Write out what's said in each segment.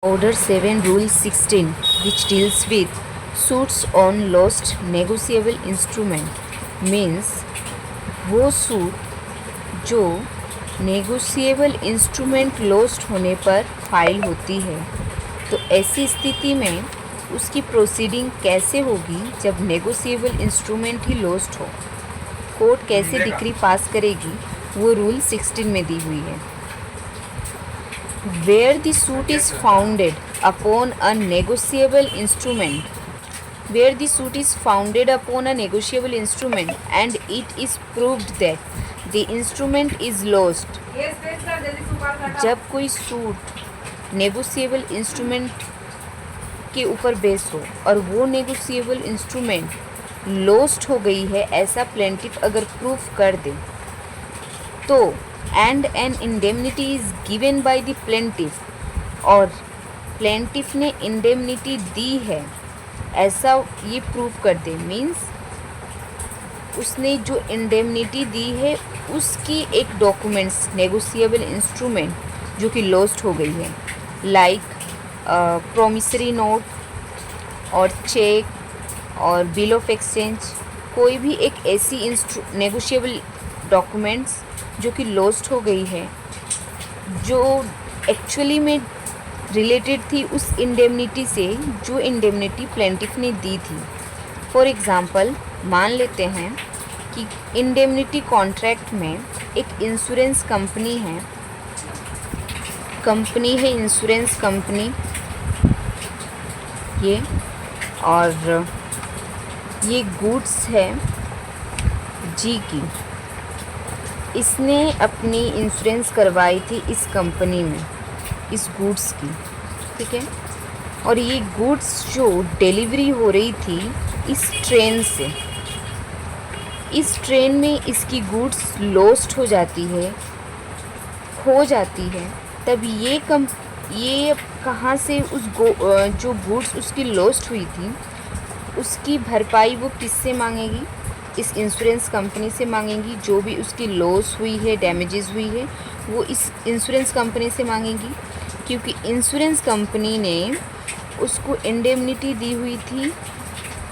Order 7 Rule 16, which deals with suits on lost negotiable instrument, means वो suit जो negotiable instrument lost होने पर file होती है। तो ऐसी स्थिति में उसकी प्रोसीडिंग कैसे होगी जब नेगोशिएबल इंस्ट्रूमेंट ही लॉस्ट हो, कोर्ट कैसे डिक्री पास करेगी, वो रूल 16 में दी हुई है। Where the suit is founded upon a negotiable instrument, where the suit is founded upon a negotiable instrument and it is proved that the instrument is lost, जब कोई suit negotiable instrument के ऊपर base हो और वो negotiable instrument lost हो गई है, ऐसा प्लेंटिफ अगर प्रूफ कर दे, तो and an indemnity is given by the plaintiff, और प्लेंटिफ ने इंडेमनिटी दी है, ऐसा ये प्रूफ कर दे, मीन्स उसने जो इंडेमनिटी दी है उसकी एक डॉक्यूमेंट्स नेगोशिएबल इंस्ट्रूमेंट जो कि लॉस्ट हो गई है, लाइक प्रोमिसरी नोट और चेक और बिल ऑफ एक्सचेंज, कोई भी एक ऐसी नेगोशिएबल डॉक्यूमेंट्स जो कि लॉस्ट हो गई है, जो एक्चुअली में रिलेटेड थी उस इंडेमनिटी से जो इंडेमनिटी प्लेंटिफ ने दी थी। फॉर एग्ज़ाम्पल, मान लेते हैं कि इंडेमनिटी कॉन्ट्रैक्ट में एक इंश्योरेंस कंपनी है इंश्योरेंस कंपनी ये, और ये गुड्स है जी की, इसने अपनी इंश्योरेंस करवाई थी इस कंपनी में इस गुड्स की, ठीक है। और ये गुड्स जो डिलीवरी हो रही थी इस ट्रेन से, इस ट्रेन में इसकी गुड्स लॉस्ट हो जाती है, खो जाती है, तब ये कहाँ से उस जो गुड्स उसकी लॉस्ट हुई थी उसकी भरपाई वो किससे मांगेगी? इस इंश्योरेंस कंपनी से मांगेंगी। जो भी उसकी लॉस हुई है, डैमेजेस हुई है, वो इस इंश्योरेंस कंपनी से मांगेंगी, क्योंकि इंश्योरेंस कंपनी ने उसको इंडेमनिटी दी हुई थी।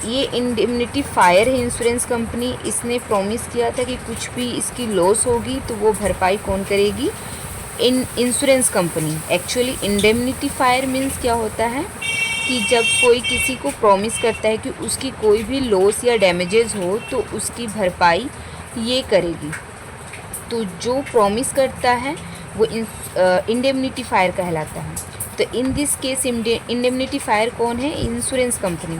ये इंडेमनिटी फायर है इंश्योरेंस कंपनी, इसने प्रॉमिस किया था कि कुछ भी इसकी लॉस होगी तो वो भरपाई कौन करेगी? Insurance company. Actually indemnity fire means क्या होता है कि जब कोई किसी को प्रॉमिस करता है कि उसकी कोई भी लॉस या डैमेजेस हो तो उसकी भरपाई ये करेगी, तो जो प्रॉमिस करता है वो इंडेमनिटी फायर कहलाता है। तो in this case indemnity fire कौन है? Insurance company.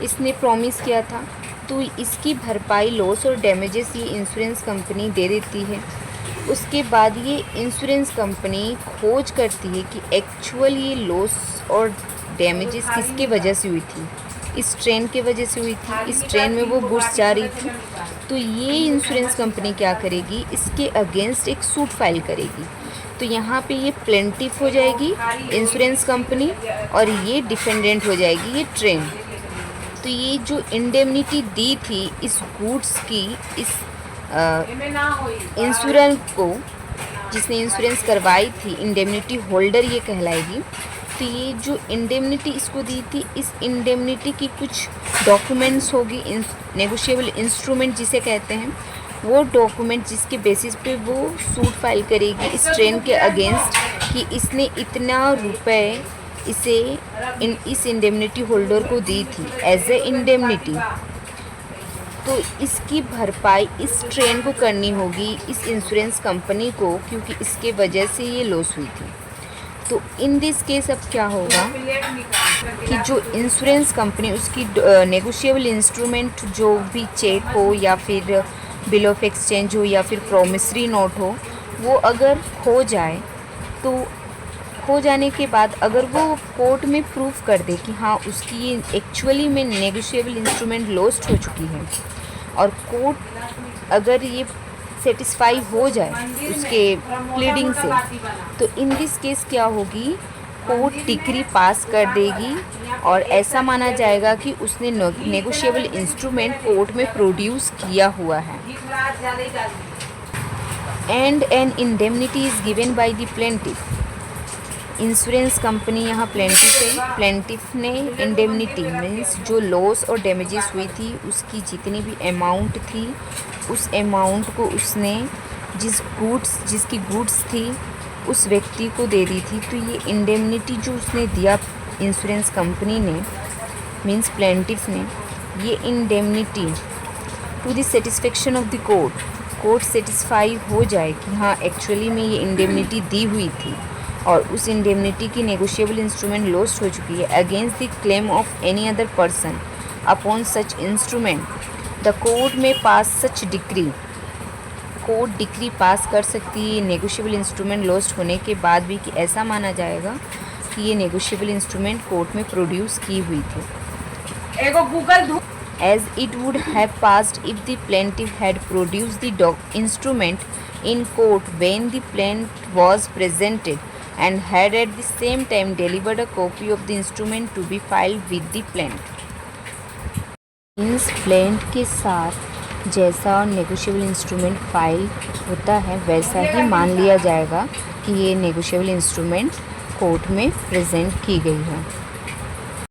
इसने प्रॉमिस किया था तो इसकी भरपाई लॉस और डैमेजेस ये इंश्योरेंस कंपनी दे देती है। उसके बाद ये इंश्योरेंस कंपनी खोज करती है कि एक्चुअल ये लॉस और डैमेजेस किसके वजह से हुई थी? इस ट्रेन के वजह से हुई थी। इस ट्रेन में वो गुड्स जा रही थी, तो ये इंश्योरेंस कंपनी क्या करेगी? इसके अगेंस्ट एक सूट फाइल करेगी। तो यहाँ पे ये प्लेंटिफ हो जाएगी इंश्योरेंस कंपनी, और ये डिफेंडेंट हो जाएगी ये ट्रेन। तो ये जो इंडेमनिटी दी थी इस गुड्स की, इस इंश्योरेंस को जिसने इंश्योरेंस करवाई थी, इंडेमनिटी होल्डर ये कहलाएगी। तो ये जो इंडेमनिटी इसको दी थी, इस इंडेमनिटी की कुछ डॉक्यूमेंट्स होगी, नेगोशिएबल इंस्ट्रूमेंट जिसे कहते हैं, वो डॉक्यूमेंट जिसके बेसिस पे वो सूट फाइल करेगी इस ट्रेन के अगेंस्ट कि इसने इतना रुपए इस इंडेमनिटी होल्डर को दी थी एज ए इंडेमनिटी। तो इसकी भरपाई इस ट्रेन को करनी होगी, इस इंश्योरेंस कंपनी को, क्योंकि इसके वजह से ये लॉस हुई थी। तो इन दिस केस अब क्या होगा कि जो इंश्योरेंस कंपनी उसकी नेगोशिएबल इंस्ट्रूमेंट जो भी चेक हो या फिर बिल ऑफ एक्सचेंज हो या फिर प्रॉमिसरी नोट हो, वो अगर खो जाए, तो खो जाने के बाद अगर वो कोर्ट में प्रूफ कर दे कि हाँ उसकी ये एक्चुअली में नेगोशिएबल इंस्ट्रूमेंट लॉस्ट हो चुकी है, और कोर्ट अगर ये सेटिस्फाई हो जाए उसके प्लीडिंग से, तो इन दिस केस क्या होगी? कोर्ट डिक्री पास कर देगी और ऐसा माना जाएगा कि उसने नेगोशिएबल इंस्ट्रूमेंट कोर्ट में प्रोड्यूस किया हुआ है। And an indemnity is given by the plaintiff, insurance company यहाँ प्लेंटिफ है। प्लेंटिफ ने इंडेमनिटी मीन्स जो लॉस और डैमेजेस हुई थी उसकी जितनी भी अमाउंट थी उस अमाउंट को उसने जिसकी गुड्स थी उस व्यक्ति को दे दी थी। तो ये इंडेमनिटी जो उसने दिया इंश्योरेंस कंपनी ने मीन्स प्लेंटिफ ने, ये indemnity to the satisfaction of the court satisfy हो जाए कि हाँ एक्चुअली में ये इंडेमनिटी दी हुई थी और उस इंडेमनिटी की नेगोशिएबल इंस्ट्रूमेंट लॉस्ट हो चुकी है against the claim of any other person upon such instrument the court में पास सच डिक्री। कोर्ट डिक्री पास कर सकती है नेगोशिएबल इंस्ट्रूमेंट लॉस्ट होने के बाद भी कि ऐसा माना जाएगा कि ये नेगोशिएबल इंस्ट्रूमेंट कोर्ट में प्रोड्यूस की हुई थी। As it would have passed if the plaintiff had produced the instrument in court when the plaintiff was presented and had at the same time delivered a copy of the instrument to be filed with the plaintiff. Means plaint के साथ जैसा negotiable instrument file होता है वैसा ही मान लिया जाएगा कि ये नेगोशिएबल इंस्ट्रूमेंट कोर्ट में प्रेजेंट की गई है।